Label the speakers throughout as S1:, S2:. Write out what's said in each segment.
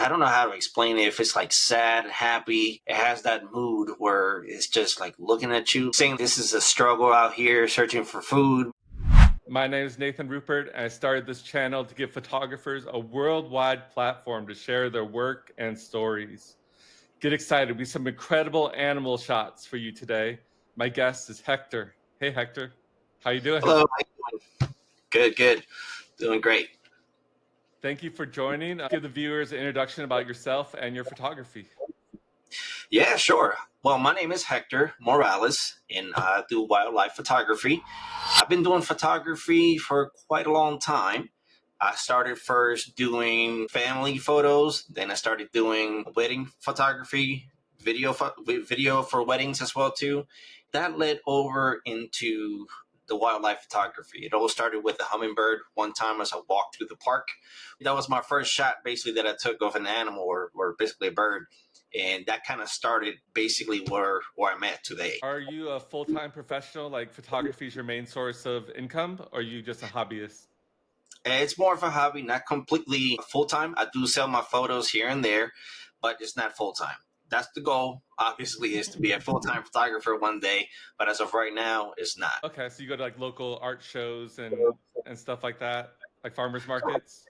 S1: I don't know how to explain it. If it's like sad, happy, it has that mood where it's just like looking at you, saying this is a struggle out here, searching for food.
S2: My name is Nathan Rupert, and I started this channel to give photographers a worldwide platform to share their work and stories. Get excited. We have some incredible animal shots for you today. My guest is Hector. Hey, Hector. How you doing?
S1: Hello, how you doing? Good, good. Doing great.
S2: Thank you for joining. Give the viewers an introduction about yourself and your photography.
S1: Yeah, sure. Well, my name is Hector Morales, and I do wildlife photography. I've been doing photography for quite a long time. I started first doing family photos, then I started doing wedding photography, video for weddings as well too. That led over into the wildlife photography. It all started with a hummingbird one time as I walked through the park. That was my first shot basically that I took of an animal or basically a bird. And that kind of started basically where I'm at today.
S2: Are you a full-time professional, like photography is your main source of income, or are you just a hobbyist?
S1: It's more of a hobby, not completely full time. I do sell my photos here and there, but it's not full time. That's the goal, obviously, is to be a full time photographer one day. But as of right now, it's not.
S2: Okay, so you go to like local art shows and stuff like that, like farmers markets?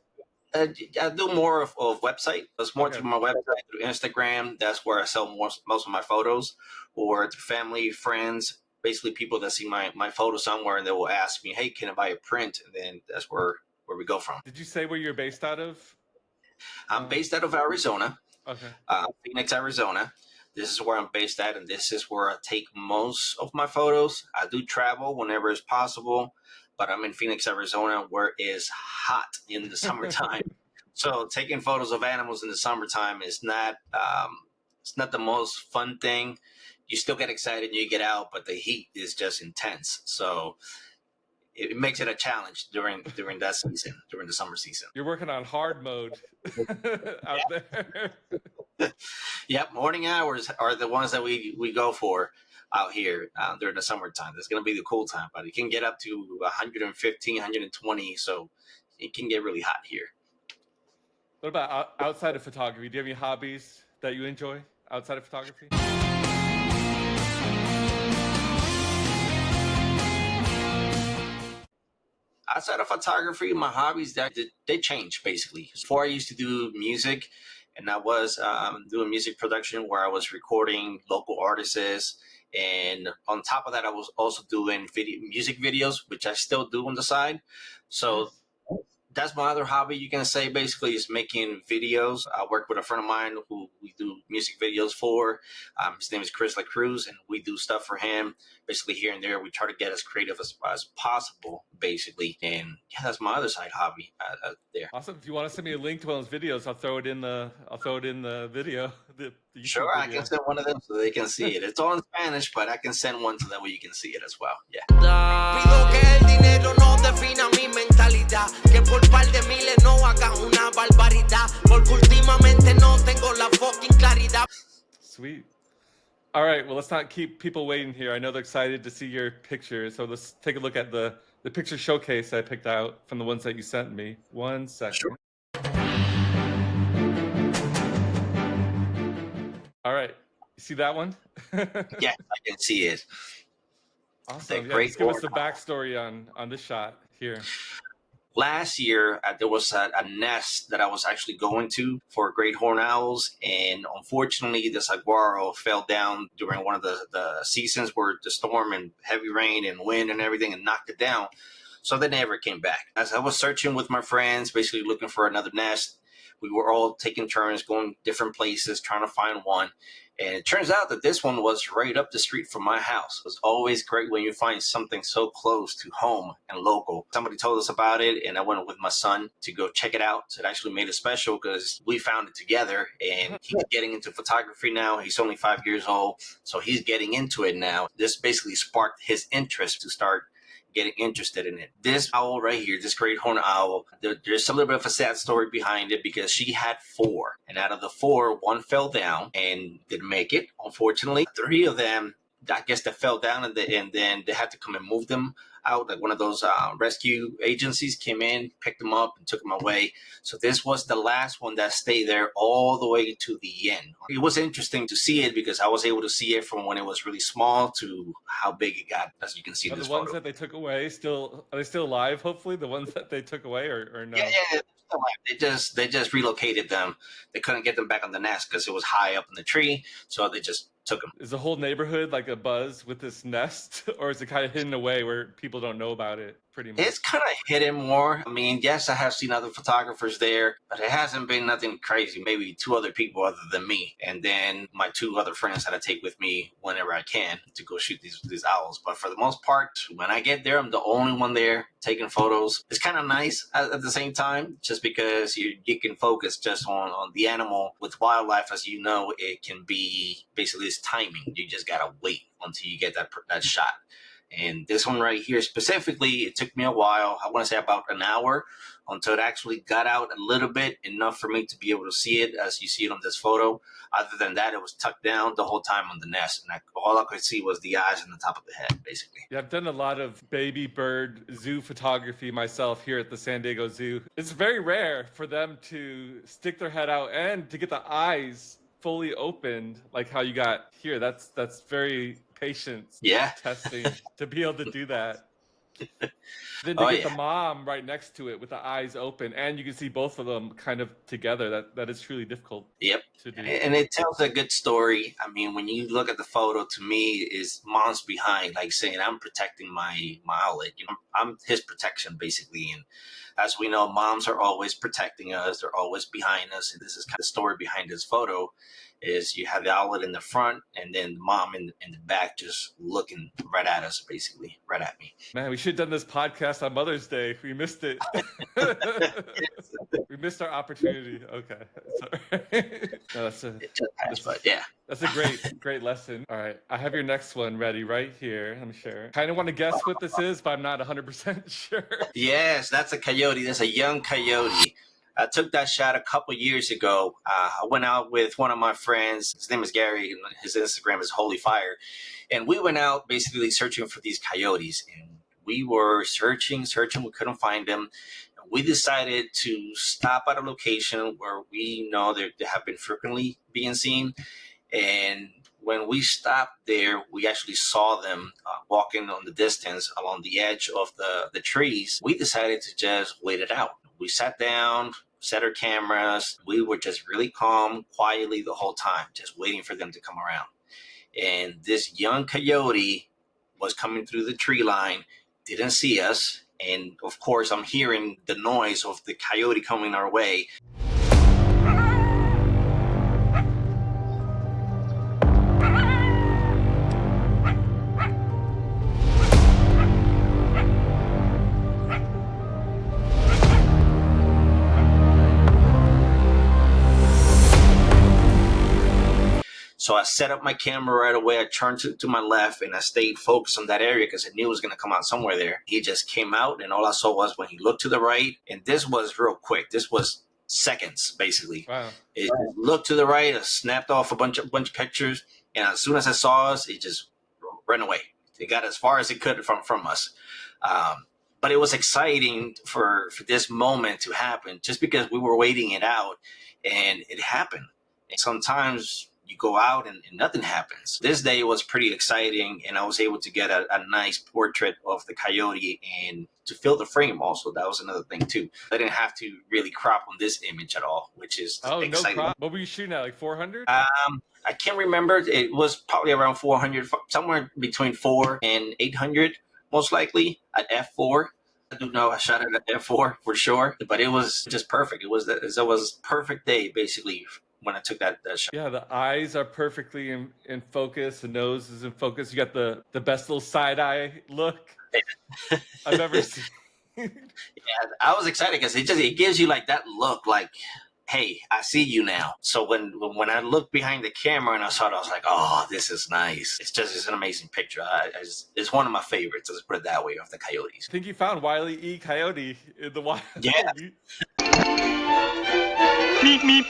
S1: I do more of website. It's more
S2: Okay.
S1: through my website, through Instagram. That's where I sell most of my photos, or to family, friends, basically people that see my photo somewhere and they will ask me, hey, can I buy a print? And then that's where we go from.
S2: Did you say where you're based out of?
S1: I'm based out of Arizona,
S2: Okay.
S1: Phoenix, Arizona. This is where I'm based at, and this is where I take most of my photos. I do travel whenever it's possible, but I'm in Phoenix, Arizona, where it's hot in the summertime. So taking photos of animals in the summertime is not it's not the most fun thing. You still get excited and you get out, but the heat is just intense. So it makes it a challenge during that season, during the summer season.
S2: You're working on hard mode out there.
S1: Yep, morning hours are the ones that we go for out here during the summertime. That's going to be the cool time, but it can get up to 115, 120, so it can get really hot here.
S2: What about outside of photography? Do you have any hobbies that you enjoy outside of photography?
S1: Outside of photography, my hobbies that they change basically. Before I used to do music, and I was doing music production where I was recording local artists, and on top of that, I was also doing music videos, which I still do on the side. So
S2: Nice.
S1: that's my other hobby, you can say, basically, is making videos. I work with a friend of mine who we do music videos for. His name is Chris LaCruz, and we do stuff for him basically here and there. We try to get as creative as possible, basically. And yeah, that's my other side hobby there.
S2: Awesome. If you want to send me a link to one of those videos, I'll throw it in the video. The YouTube
S1: Sure, I
S2: video.
S1: can send one of them so they can see it. It's all in Spanish, but I can send one so that way you can see it as well. Yeah.
S3: Pido que el dinero no defina mi mentalidad, que por par de miles no hagas una barbaridad, porque últimamente no tengo la fucking claridad.
S2: Sweet. All right, well, let's not keep people waiting here. I know they're excited to see your pictures, so let's take a look at the picture showcase I picked out from the ones that you sent me. 1 second.
S1: Sure.
S2: All right, you see that one?
S1: Yeah, I can see it.
S2: Awesome. Yeah, just give us the backstory on this shot here.
S1: Last year, there was a nest that I was actually going to for great horned owls, and unfortunately, the saguaro fell down during one of the seasons where the storm and heavy rain and wind and everything and knocked it down. So they never came back. As I was searching with my friends, basically looking for another nest, we were all taking turns going different places, trying to find one. And it turns out that this one was right up the street from my house. It's always great when you find something so close to home and local. Somebody told us about it, and I went with my son to go check it out. So it actually made it special because we found it together, and he's getting into photography now. He's only 5 years old, so he's getting into it now. This basically sparked his interest to start getting interested in it. This owl right here, this great horned owl, there's a little bit of a sad story behind it because she had 4. And out of the 4, 1 fell down and didn't make it, unfortunately. 3 of them, I guess, that fell down and then they had to come and move them out. Like one of those rescue agencies came in, picked them up, and took them away. So this was the last one that stayed there all the way to the end. It was interesting to see it because I was able to see it from when it was really small to how big it got, as you can see in this
S2: the ones
S1: photo.
S2: that they took away are they still alive? Hopefully, the ones that they took away, or no?
S1: Yeah, they're still alive. They just relocated them. They couldn't get them back on the nest because it was high up in the tree, so they just took them.
S2: Is the whole neighborhood like a buzz with this nest, or is it kind of hidden away where people don't know about it? Pretty much.
S1: It's kind of hidden more. I mean, yes, I have seen other photographers there, but it hasn't been nothing crazy. Maybe 2 other people other than me, and then my 2 other friends that I take with me whenever I can to go shoot these owls. But for the most part, when I get there, I'm the only one there taking photos. It's kind of nice at the same time, just because you can focus just on the animal. With wildlife, as you know, it can be basically it's timing. You just gotta wait until you get that shot. And this one right here specifically, it took me a while. I want to say about an hour until it actually got out a little bit, enough for me to be able to see it as you see it on this photo. Other than that, it was tucked down the whole time on the nest. And all I could see was the eyes and the top of the head, basically.
S2: Yeah, I've done a lot of baby bird zoo photography myself here at the San Diego Zoo. It's very rare for them to stick their head out and to get the eyes fully opened like how you got here. That's very patience testing to be able to do that. Then to get the mom right next to it with the eyes open, and you can see both of them kind of together. That is truly difficult.
S1: Yep.
S2: To do.
S1: And it tells a good story. I mean, when you look at the photo, to me, is mom's behind, like saying, "I'm protecting my outlet. You know, I'm his protection, basically." And as we know, moms are always protecting us. They're always behind us. And this is kind of the story behind this photo. Is you have the outlet in the front and then the mom in the back just looking right at us, basically, right at me.
S2: Man, we should have done this podcast on Mother's Day. We missed it. We missed our opportunity. Okay. Sorry. No, that's a great lesson. All right. I have your next one ready right here. Let me share. Kind of want to guess what this is, but I'm not 100% sure.
S1: Yes, that's a coyote. That's a young coyote. I took that shot a couple years ago. I went out with one of my friends. His name is Gary. His Instagram is Holy Fire. And we went out basically searching for these coyotes. And we were searching. We couldn't find them. And we decided to stop at a location where we know they have been frequently being seen. And when we stopped there, we actually saw them walking on the distance along the edge of the trees. We decided to just wait it out. We sat down, set our cameras. We were just really calm, quietly the whole time, just waiting for them to come around. And this young coyote was coming through the tree line, didn't see us. And of course, I'm hearing the noise of the coyote coming our way. So I set up my camera right away. I turned to my left and I stayed focused on that area because I knew it was going to come out somewhere there. He just came out and all I saw was when he looked to the right, and this was real quick. This was seconds, basically.
S2: Wow.
S1: It looked to the right, I snapped off a bunch of pictures, and as soon as it saw us, it just ran away. It got as far as it could from us. But it was exciting for this moment to happen just because we were waiting it out, and it happened. And sometimes you go out and nothing happens. This day was pretty exciting, and I was able to get a nice portrait of the coyote and to fill the frame also. That was another thing too. I didn't have to really crop on this image at all, which is exciting.
S2: No crop. What were you shooting at, like 400?
S1: I can't remember. It was probably around 400, somewhere between 400 and 800, most likely at f4. I do know I shot it at f4 for sure, but it was just perfect. It was a perfect day, basically, when I took that shot.
S2: Yeah, the eyes are perfectly in focus. The nose is in focus. You got the best little side eye look I've ever seen.
S1: Yeah, I was excited because it gives you like that look, like, hey, I see you now. So when I looked behind the camera and I saw it, I was like, oh, this is nice. It's an amazing picture. It's one of my favorites, let's put it that way, of the coyotes.
S2: I think you found Wile E. Coyote in the wild.
S1: Yeah.
S4: Meep, meep.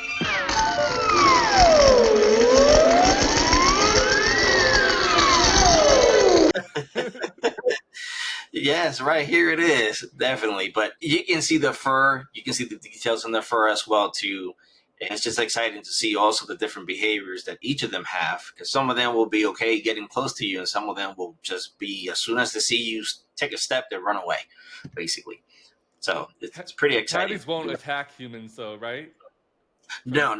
S1: Yes, right here it is, definitely. But you can see the fur, you can see the details in the fur as well too. And it's just exciting to see also the different behaviors that each of them have, because some of them will be okay getting close to you, and some of them will just be as soon as they see you take a step, they run away, basically. So it's pretty exciting.
S2: Coyotes won't attack humans, though, right?
S1: No.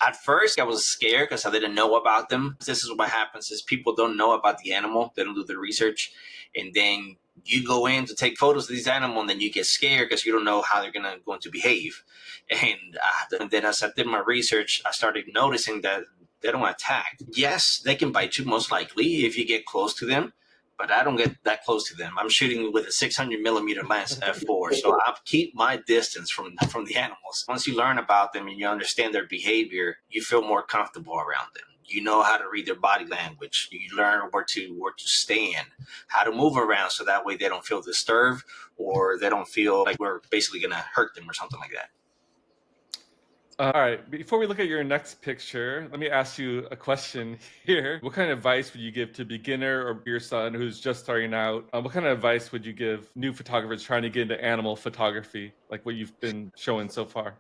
S1: At first, I was scared because I didn't know about them. This is what happens: is people don't know about the animal, they don't do the research, and then you go in to take photos of these animals, and then you get scared because you don't know how they're going to behave. And then as I did my research, I started noticing that they don't attack. Yes, they can bite you most likely if you get close to them, but I don't get that close to them. I'm shooting with a 600 millimeter lens f4, so I keep my distance from the animals. Once you learn about them and you understand their behavior, you feel more comfortable around them. You know how to read their body language. You learn where to stand, how to move around, so that way they don't feel disturbed or they don't feel like we're basically going to hurt them or something like that.
S2: All right, before we look at your next picture, let me ask you a question here. What kind of advice would you give to beginner or your son who's just starting out? What kind of advice would you give new photographers trying to get into animal photography, like what you've been showing so far?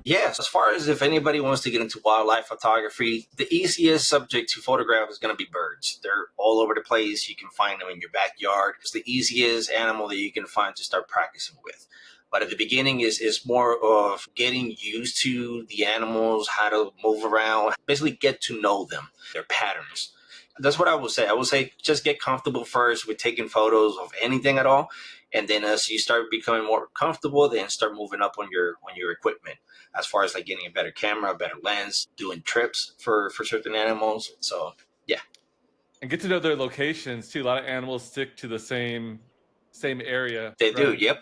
S1: Yes, as far as if anybody wants to get into wildlife photography, the easiest subject to photograph is going to be birds. They're all over the place. You can find them in your backyard. It's the easiest animal that you can find to start practicing with. But at the beginning is more of getting used to the animals, how to move around, basically get to know them, their patterns. That's what I would say. I would say just get comfortable first with taking photos of anything at all. And then as you start becoming more comfortable, then start moving up on your equipment, as far as like getting a better camera, a better lens, doing trips for certain animals. So yeah.
S2: And get to know their locations too. A lot of animals stick to the same area.
S1: They do,
S2: right?
S1: yep.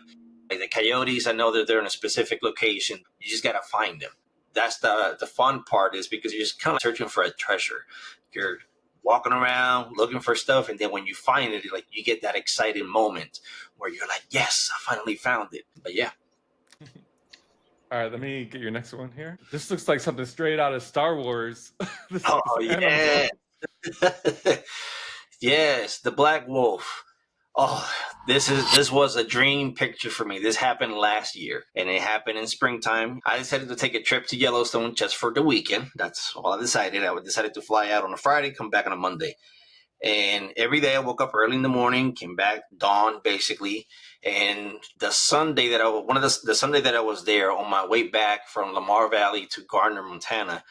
S1: Like the coyotes, I know that they're in a specific location. You just gotta find them. That's the fun part, is because you're just kind of searching for a treasure. You're walking around looking for stuff, and then when you find it, like you get that exciting moment where you're like, yes, I finally found it. But yeah.
S2: All right, let me get your next one here. This looks like something straight out of Star Wars. this
S1: Oh
S2: animal.
S1: yeah. Yes, the black wolf. Oh, this was a dream picture for me. This happened last year, and it happened in springtime. I decided to take a trip to Yellowstone just for the weekend. That's all I decided. I decided to fly out on a Friday, come back on a Monday. And every day I woke up early in the morning, came back dawn basically. And the Sunday that the Sunday that I was there, on my way back from Lamar Valley to Gardner, Montana,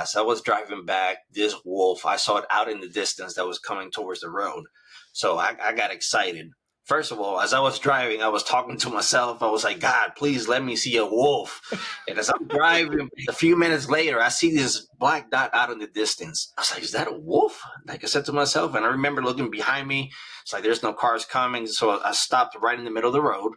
S1: so I was driving back. This wolf, I saw it out in the distance that was coming towards the road. So I got excited. First of all, as I was driving, I was talking to myself. I was like, God, please let me see a wolf. And as I'm driving, a few minutes later, I see this black dot out in the distance. I was like, is that a wolf? Like I said to myself, and I remember looking behind me. It's like, there's no cars coming. So I stopped right in the middle of the road.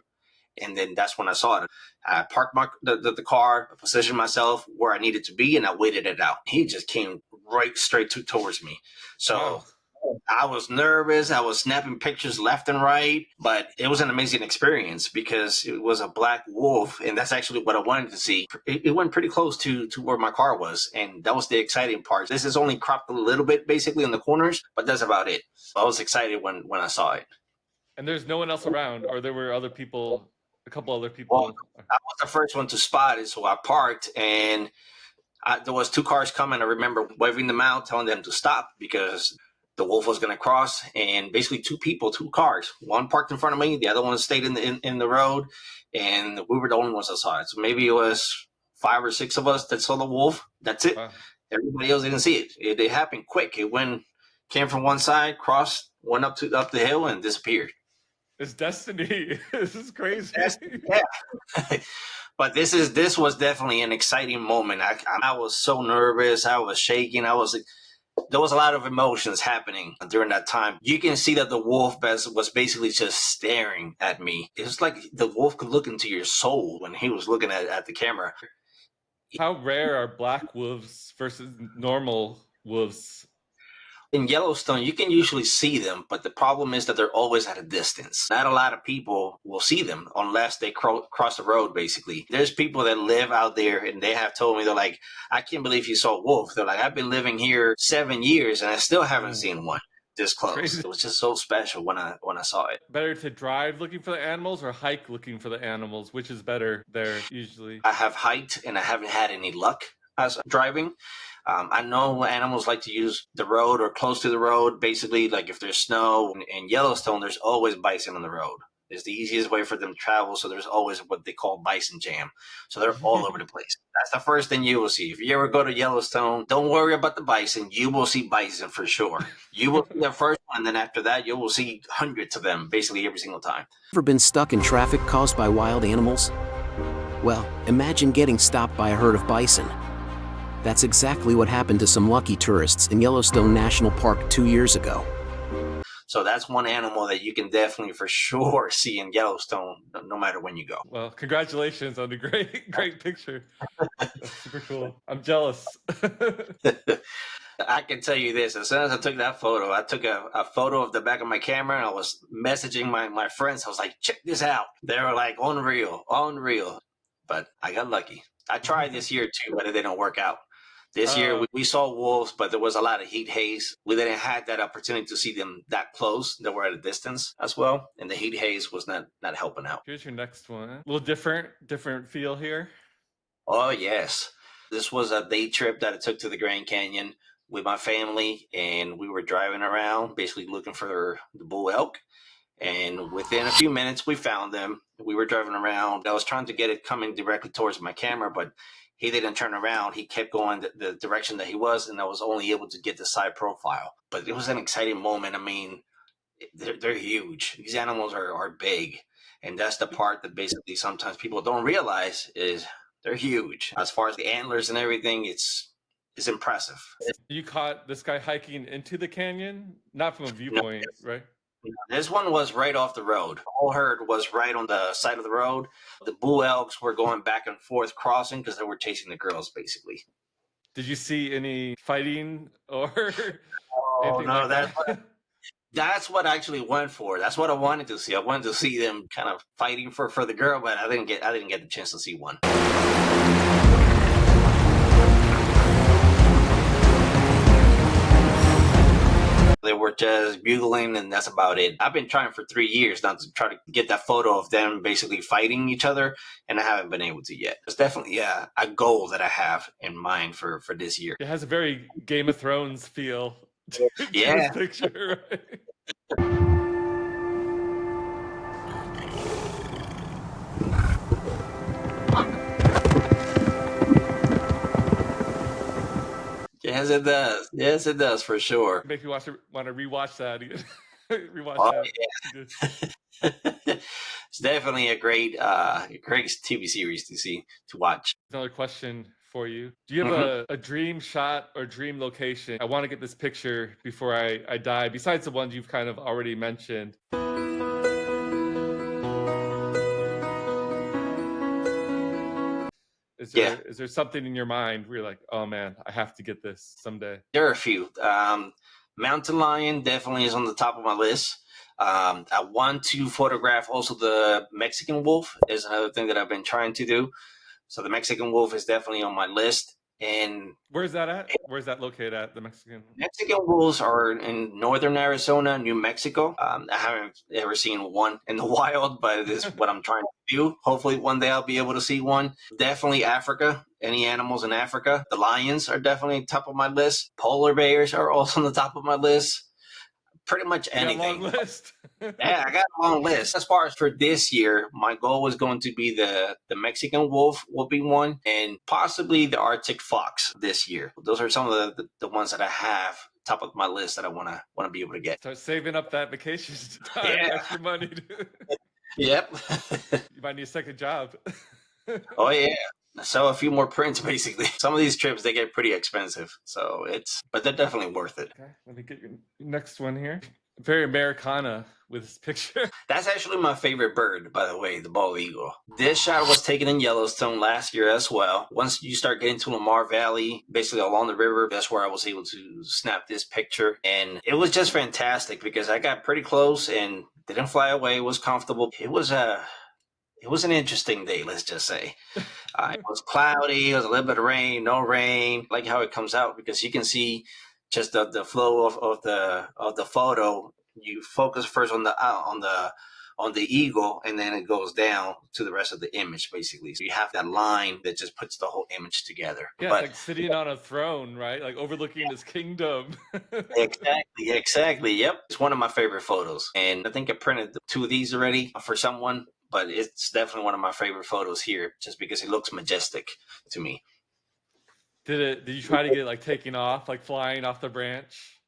S1: And then that's when I saw it. I parked the car, positioned myself where I needed to be, and I waited it out. He just came right straight towards me. So
S2: Wow.
S1: I was nervous. I was snapping pictures left and right, but it was an amazing experience because it was a black wolf, and that's actually what I wanted to see. It went pretty close to where my car was, and that was the exciting part. This is only cropped a little bit, basically, in the corners, but that's about it. I was excited when I saw it.
S2: And there's no one else around, or there were other people, a couple other
S1: Well,
S2: people.
S1: I was the first one to spot it, so I parked, and there was two cars coming. I remember waving them out, telling them to stop because the wolf was going to cross. And basically, two cars. One parked in front of me, the other one stayed in the road, and we were the only ones that saw it. So maybe it was 5 or 6 of us that saw the wolf. That's it.
S2: Wow.
S1: Everybody else didn't see it. It happened quick. Came from one side, crossed, went up the hill, and disappeared.
S2: It's destiny. This is crazy.
S1: Yeah. But this was definitely an exciting moment. I was so nervous. I was shaking. There was a lot of emotions happening during that time. You can see that the wolf was basically just staring at me. It was like the wolf could look into your soul when he was looking at the camera.
S2: How rare are black wolves versus normal wolves?
S1: In Yellowstone, you can usually see them, but the problem is that they're always at a distance. Not a lot of people will see them unless they cross the road, basically. There's people that live out there, and they have told me, they're like, I can't believe you saw wolf. They're like, I've been living here 7 years, and I still haven't seen one this close.
S2: Crazy.
S1: It was just so special when I saw it.
S2: Better to drive looking for the animals or hike looking for the animals? Which is better there usually?
S1: I have hiked, and I haven't had any luck as driving. I know animals like to use the road or close to the road. Basically, like if there's snow in Yellowstone, there's always bison on the road. It's the easiest way for them to travel, so there's always what they call bison jam. So they're all over the place. That's the first thing you will see. If you ever go to Yellowstone, don't worry about the bison. You will see bison for sure. You will see the first one, and then after that, you will see hundreds of them basically every single time.
S4: Ever been stuck in traffic caused by wild animals? Well, imagine getting stopped by a herd of bison. That's exactly what happened to some lucky tourists in Yellowstone National Park 2 years ago.
S1: So that's one animal that you can definitely for sure see in Yellowstone, no matter when you go.
S2: Well, congratulations on the great picture. That's super cool. I'm jealous.
S1: I can tell you this, as soon as I took that photo, I took a photo of the back of my camera, and I was messaging my friends. I was like, check this out. They were like, unreal. But I got lucky. I tried this year too, but it didn't work out. This year, we saw wolves, but there was a lot of heat haze. We didn't have that opportunity to see them that close. They were at a distance as well, and the heat haze was not helping out.
S2: Here's your next one. A little different feel here.
S1: Oh, yes. This was a day trip that I took to the Grand Canyon with my family, and we were driving around, basically looking for the Bull Elk. And within a few minutes, we found them. We were driving around. I was trying to get it coming directly towards my camera, but he didn't turn around. He kept going the direction that he was, and I was only able to get the side profile. But it was an exciting moment. I mean, they're huge. These animals are big. And that's the part that basically sometimes people don't realize is they're huge. As far as the antlers and everything, it's impressive.
S2: You caught this guy hiking into the canyon? Not from a viewpoint, right?
S1: This one was right off the road. The whole herd was right on the side of the road. The Bull Elks were going back and forth crossing because they were chasing the girls, basically.
S2: Did you see any fighting or
S1: anything no,
S2: like that?
S1: That's what I actually went for. That's what I wanted to see. I wanted to see them kind of fighting for the girl, but I didn't get the chance to see one. They were just bugling, and that's about it. I've been trying for 3 years now to try to get that photo of them basically fighting each other, and I haven't been able to yet. It's definitely a goal that I have in mind for this year.
S2: It has a very Game of Thrones feel to
S1: yeah.
S2: this picture, right?
S1: Yes, it does. Yes, it does for sure.
S2: Make me want to rewatch that again.
S1: Yeah. It's definitely a great TV series to watch.
S2: Another question for you. Do you have a dream shot or dream location? I want to get this picture before I die, besides the ones you've kind of already mentioned. Is there something in your mind where you're like, oh man, I have to get this someday?
S1: There are a few. Mountain lion definitely is on the top of my list. I want to photograph also the Mexican wolf is another thing that I've been trying to do. So the Mexican wolf is definitely on my list. And
S2: where's that at? Where's that located at, the Mexican
S1: wolves are in northern Arizona, New Mexico. I haven't ever seen one in the wild, but it is what I'm trying to do. Hopefully one day I'll be able to see one. Definitely Africa. Any animals in Africa. The lions are definitely top of my list. Polar bears are also on the top of my list. Pretty much anything.
S2: Long list.
S1: Yeah, I got a long list. As far as for this year, my goal was going to be the Mexican wolf will be one, and possibly the Arctic fox this year. Those are some of the ones that I have top of my list that I want to be able to get.
S2: Start saving up that vacation time, extra money.
S1: Yep.
S2: You might need a second job.
S1: Oh yeah. So a few more prints, basically. Some of these trips, they get pretty expensive. But they're definitely worth it.
S2: Okay, let me get your next one here. Very Americana with this picture.
S1: That's actually my favorite bird, by the way, the bald eagle. This shot was taken in Yellowstone last year as well. Once you start getting to Lamar Valley, basically along the river, that's where I was able to snap this picture. And it was just fantastic because I got pretty close and didn't fly away. It was comfortable. It was an interesting day, let's just say. It was cloudy. It was a little bit of rain, no rain. I like how it comes out because you can see just the flow of the photo. You focus first on the eagle, and then it goes down to the rest of the image, basically. So you have that line that just puts the whole image together.
S2: Yeah,
S1: But
S2: it's like sitting on a throne, right? Like overlooking this kingdom.
S1: exactly. Yep. It's one of my favorite photos. And I think I printed 2 of these already for someone, but it's definitely one of my favorite photos here just because it looks majestic to me.
S2: Did you try to get it like taking off, like flying off the branch?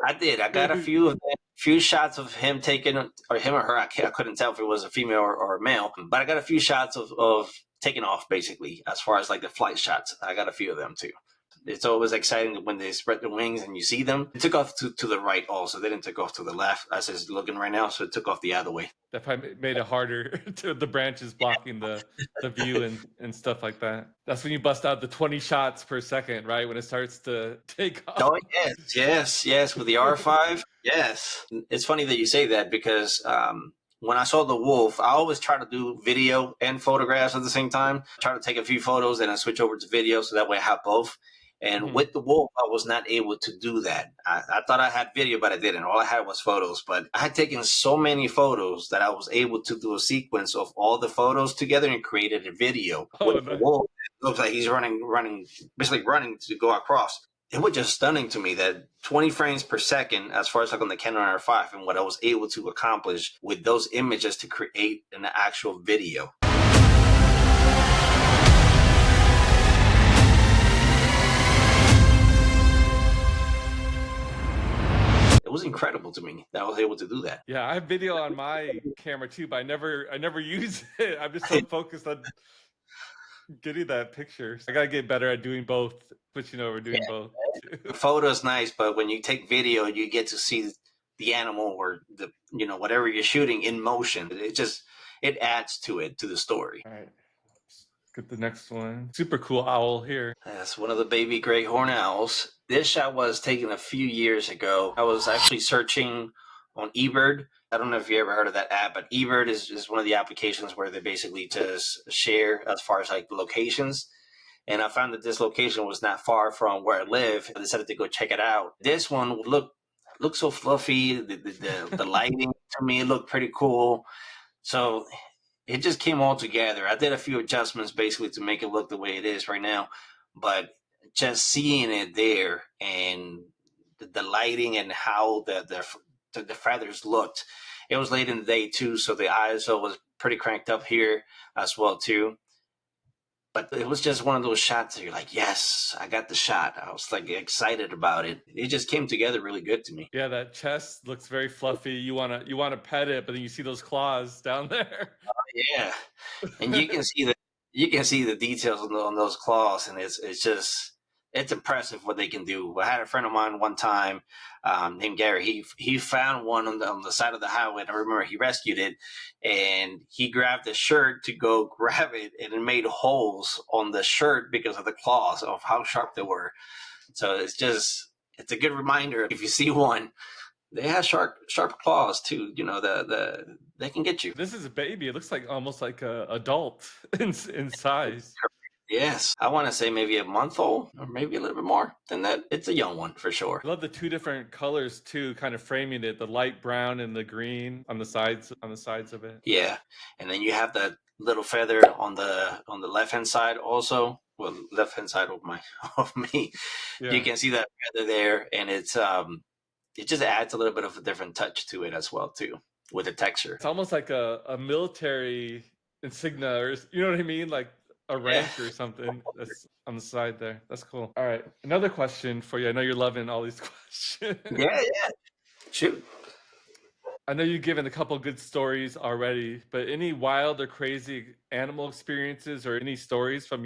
S1: I did. I got a few of them, few shots of him taking, or him or her. I couldn't tell if it was a female or a male, but I got a few shots of taking off, basically, as far as like the flight shots. I got a few of them too. It's always exciting when they spread their wings and you see them. It took off to the right also. They didn't take off to the left as it's looking right now, so it took off the other way.
S2: That probably made it harder to the branches blocking the view and stuff like that. That's when you bust out the 20 shots per second, right? When it starts to take off.
S1: Oh, yes. With the R5, yes. It's funny that you say that because when I saw the wolf, I always try to do video and photographs at the same time. Try to take a few photos and then switch over to video so that way I have both. And with the wolf, I was not able to do that. I thought I had video, but I didn't. All I had was photos. But I had taken so many photos that I was able to do a sequence of all the photos together and created a video. With the wolf, it looks like he's basically running to go across. It was just stunning to me that 20 frames per second, as far as like on the Canon R5, and what I was able to accomplish with those images to create an actual video. It was incredible to me that I was able to do that.
S2: Yeah, I have video on my camera too, but I never use it. I'm just so focused on getting that picture. I gotta get better at doing both, switching over, doing both.
S1: The photo is nice, but when you take video, you get to see the animal or whatever you're shooting in motion. It adds to the story.
S2: All right. Get the next one. Super cool owl here.
S1: That's one of the baby gray horn owls. This shot was taken a few years ago. I was actually searching on eBird. I don't know if you ever heard of that app, but eBird is one of the applications where they basically just share as far as like locations. And I found that this location was not far from where I live. I decided to go check it out. This one looked so fluffy. The lighting to me looked pretty cool. So it just came all together. I did a few adjustments basically to make it look the way it is right now, but just seeing it there and the lighting and how the feathers looked. It was late in the day too, so the ISO was pretty cranked up here as well too. But it was just one of those shots that you're like, yes, I got the shot. I was like excited about it. It just came together really good to me.
S2: Yeah, that chest looks very fluffy. You wanna pet it, but then you see those claws down there.
S1: Yeah, and you can see the details on those claws, and it's impressive what they can do. I had a friend of mine one time named Gary. He found one on the side of the highway, and I remember he rescued it, and he grabbed the shirt to go grab it, and it made holes on the shirt because of the claws of how sharp they were. So it's a good reminder. If you see one, they have sharp claws too. They can get you.
S2: This is a baby. It looks like almost like a adult in size.
S1: Yes, I want to say maybe a month old or maybe a little bit more than that. It's a young one for sure.
S2: I love the 2 different colors too, kind of framing it, the light brown and the green on the sides of it.
S1: Yeah, and then you have that little feather on the left hand side also. Well, left hand side of me. Yeah. You can see that feather there, and it just adds a little bit of a different touch to it as well too, with the texture.
S2: It's almost like a military insignia, or you know what I mean, like a rank or something that's on the side there. That's cool. All right, another question for you. I know you're loving all these questions.
S1: Yeah. Shoot.
S2: I know you've given a couple good stories already, but any wild or crazy animal experiences or any stories from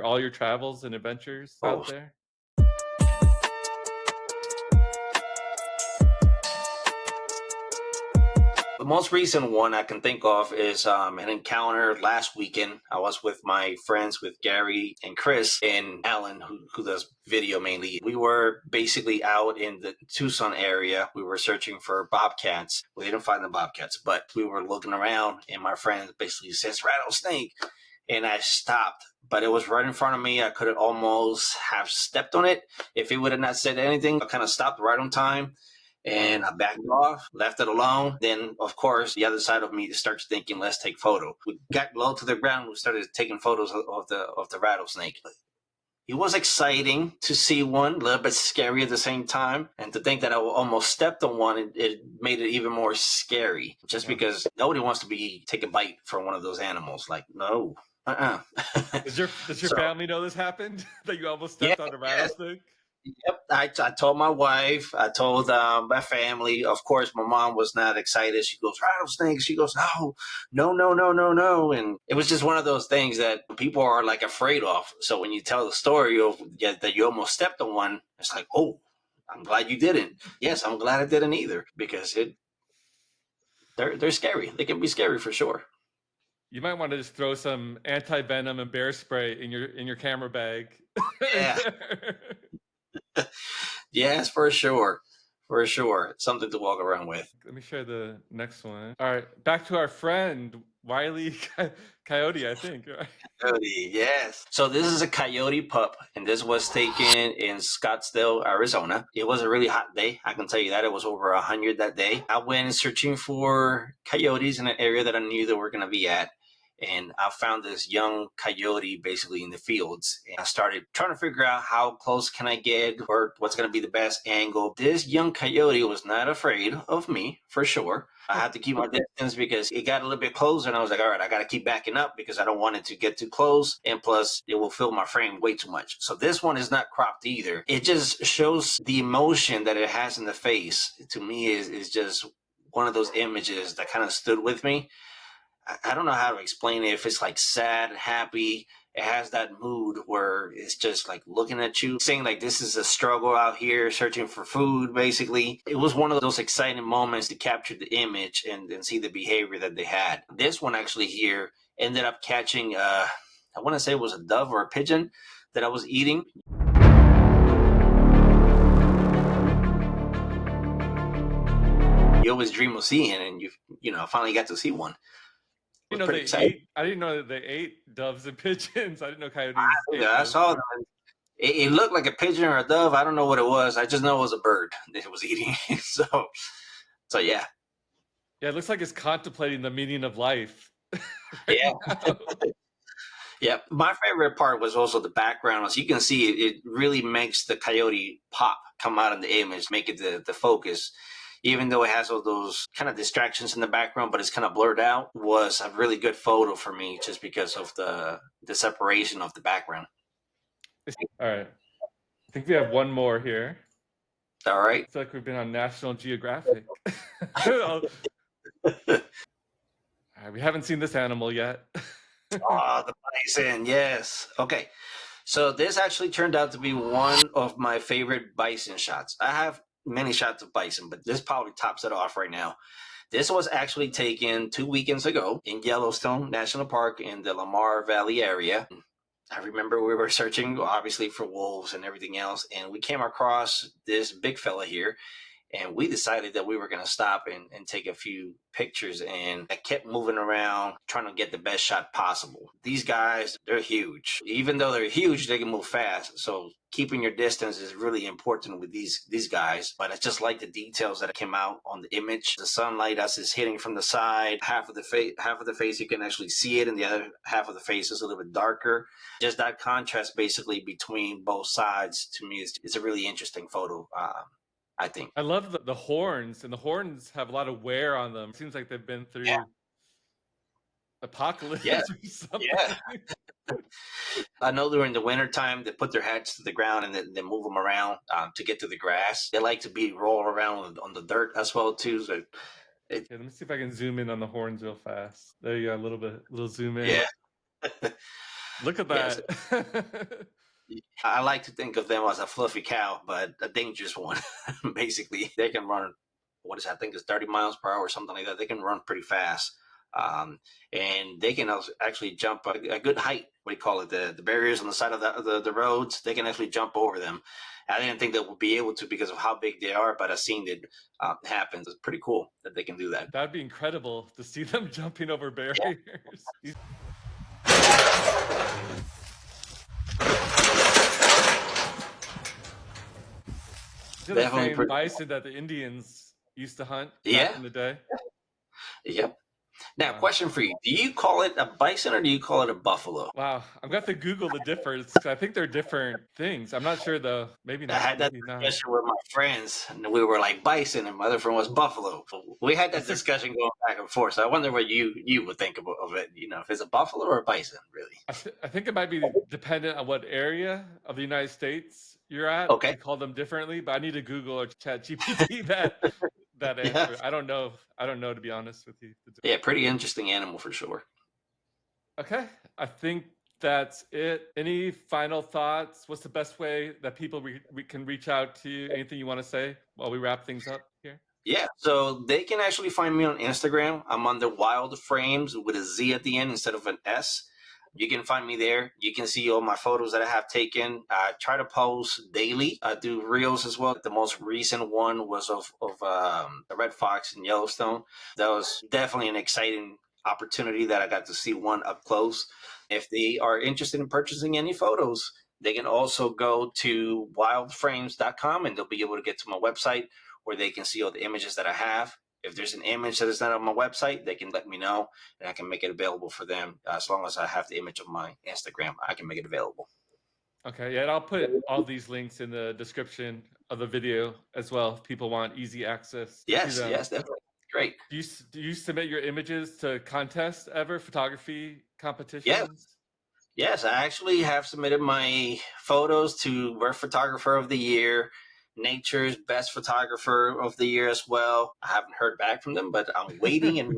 S2: all your travels and adventures out there?
S1: The most recent one I can think of is an encounter last weekend. I was with my friends, with Gary and Chris and Alan, who does video mainly. We were basically out in the Tucson area. We were searching for bobcats. We didn't find the bobcats, but we were looking around, and my friend basically says, rattlesnake. And I stopped, but it was right in front of me. I could have almost have stepped on it if he would have not said anything. I kind of stopped right on time. And I backed off, left it alone. Then, of course, the other side of me starts thinking, "Let's take photo." We got low to the ground. We started taking photos of the rattlesnake. It was exciting to see one, a little bit scary at the same time, and to think that I almost stepped on one, it made it even more scary. Just because nobody wants to take a bite from one of those animals. Like, no,
S2: Does your
S1: So,
S2: family know this happened? That you almost
S1: yeah,
S2: stepped on a
S1: yeah.
S2: rattlesnake?
S1: Yep, I told my wife, I told my family. Of course, my mom was not excited. She goes, rattlesnakes. She goes, no, no, no, no, no, no. And it was just one of those things that people are like afraid of. So when you tell the story of that you almost stepped on one, it's like, oh, I'm glad you didn't. Yes, I'm glad I didn't either, because they're scary. They can be scary for sure.
S2: You might want to just throw some anti-venom and bear spray in your camera bag.
S1: Yeah. Yes, for sure. For sure. Something to walk around with.
S2: Let me share the next one. All right, back to our friend Wiley Coyote, I think. Right?
S1: Coyote, yes. So this is a coyote pup, and this was taken in Scottsdale, Arizona. It was a really hot day. I can tell you that. It was over 100 that day. I went searching for coyotes in an area that I knew they were going to be at. And I found this young coyote basically in the fields. And I started trying to figure out how close can I get, or what's going to be the best angle. This young coyote was not afraid of me, for sure. I had to keep my distance because it got a little bit closer, and I was like, all right, I got to keep backing up because I don't want it to get too close. And plus, it will fill my frame way too much. So this one is not cropped either. It just shows the emotion that it has in the face. To me, is just one of those images that kind of stood with me. I don't know how to explain it. If it's like sad, happy, it has that mood where it's just like looking at you, saying like this is a struggle out here, searching for food, basically. It was one of those exciting moments to capture the image and see the behavior that they had. This one actually here ended up catching, I want to say it was a dove or a pigeon that I was eating. You always dream of seeing, and you finally got to see one.
S2: You
S1: Was
S2: know,
S1: pretty
S2: they
S1: exciting.
S2: ate. I didn't know that they ate doves and pigeons. I didn't know coyotes ate
S1: I
S2: those.
S1: saw them. It looked like a pigeon or a dove. I don't know what it was. I just know it was a bird that it was eating. So yeah.
S2: Yeah, it looks like it's contemplating the meaning of life right
S1: Yeah.
S2: now.
S1: Yeah. My favorite part was also the background. As you can see, it really makes the coyote pop, come out in the image, make it the focus. Even though it has all those kind of distractions in the background, but it's kind of blurred out, was a really good photo for me just because of the separation of the background.
S2: All right, I think we have one more here.
S1: All right.
S2: It's like we've been on National Geographic. All right, we haven't seen this animal yet.
S1: Oh, the bison. Yes. Okay. So this actually turned out to be one of my favorite bison shots. I have many shots of bison, but this probably tops it off right now. This was actually taken 2 weekends ago in Yellowstone National Park in the Lamar Valley area. I remember we were searching, obviously, for wolves and everything else, and we came across this big fella here. And we decided that we were going to stop and take a few pictures. And I kept moving around, trying to get the best shot possible. These guys, they're huge. Even though they're huge, they can move fast. So keeping your distance is really important with these guys. But I just like the details that came out on the image. The sunlight as it's hitting from the side, half of the face you can actually see it, and the other half of the face is a little bit darker. Just that contrast basically between both sides, to me, is a really interesting photo. I think.
S2: I love the horns, and the horns have a lot of wear on them. It seems like they've been through apocalypse
S1: Yeah.
S2: or something.
S1: Yeah. I know during the wintertime, they put their heads to the ground and then move them around to get to the grass. They like to be rolled around on the dirt as well, too. So
S2: Okay, let me see if I can zoom in on the horns real fast. There you go, a little zoom in.
S1: yeah.
S2: Look at
S1: Yes.
S2: that.
S1: I like to think of them as a fluffy cow, but a dangerous one. Basically, they can run what is that? I think it's 30 miles per hour or something like that. They can run pretty fast. And they can actually jump a good height. What do you call it? The barriers on the side of the roads. They can actually jump over them. I didn't think they would be able to because of how big they are, but I've seen it happen. It's pretty cool that they can do that.
S2: That'd be incredible to see them jumping over barriers.
S1: Yeah.
S2: These are the same bison that the Indians used to hunt back in the day.
S1: Yep. Now, question for you. Do you call it a bison or do you call it a buffalo?
S2: Wow. I'm going to have to Google the difference. I think they're different things. I'm not sure though. Maybe not.
S1: I had that discussion with my friends, and we were like bison, and my other friend was buffalo. We had that discussion going back and forth. So I wonder what you would think of it. If it's a buffalo or a bison, really.
S2: I think it might be dependent on what area of the United States you're at.
S1: Okay.
S2: We call them differently, but I need to Google or chat GPT that answer. I don't know, to be honest with you.
S1: Yeah, pretty interesting animal for sure.
S2: Okay, I think that's it. Any final thoughts? What's the best way that people we can reach out to you? Anything you want to say while we wrap things up here?
S1: Yeah, so they can actually find me on Instagram. I'm under Wild Frames with a Z at the end instead of an S. You can find me there. You can see all my photos that I have taken. I try to post daily. I do reels as well. The most recent one was of the red fox in Yellowstone. That was definitely an exciting opportunity that I got to see one up close. If they are interested in purchasing any photos, they can also go to wildframes.com and they'll be able to get to my website where they can see all the images that I have. If there's an image that is not on my website, they can let me know and I can make it available for them. As long as I have the image of my Instagram, I can make it available.
S2: Okay, yeah, and I'll put all these links in the description of the video as well if people want easy access.
S1: Yes, definitely. Great.
S2: Do you submit your images to contests ever, photography competitions?
S1: Yes, I actually have submitted my photos to World Photographer of the Year, Nature's Best Photographer of the Year as well. I haven't heard back from them, but I'm waiting and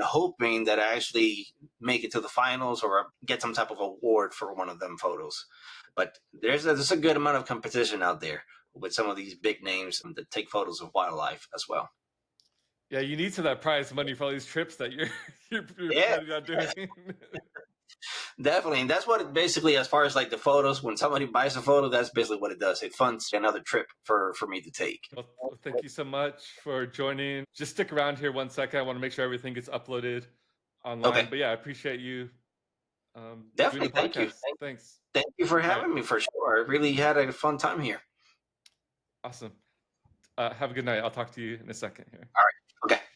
S1: hoping that I actually make it to the finals or get some type of award for one of them photos. But there's a good amount of competition out there with some of these big names that take photos of wildlife as well.
S2: Yeah, you need some of that prize money for all these trips that you're planning on doing.
S1: Definitely. And that's what it basically, as far as like the photos, when somebody buys a photo, that's basically what it does. It funds another trip for me to take.
S2: Well, thank you so much for joining. Just stick around here 1 second. I want to make sure everything gets uploaded online. Okay. But yeah, I appreciate you.
S1: Definitely. Thank you.
S2: Thanks.
S1: Thank you for having me for sure. I really had a fun time here.
S2: Awesome. Have a good night. I'll talk to you in a second here.
S1: All right. Okay.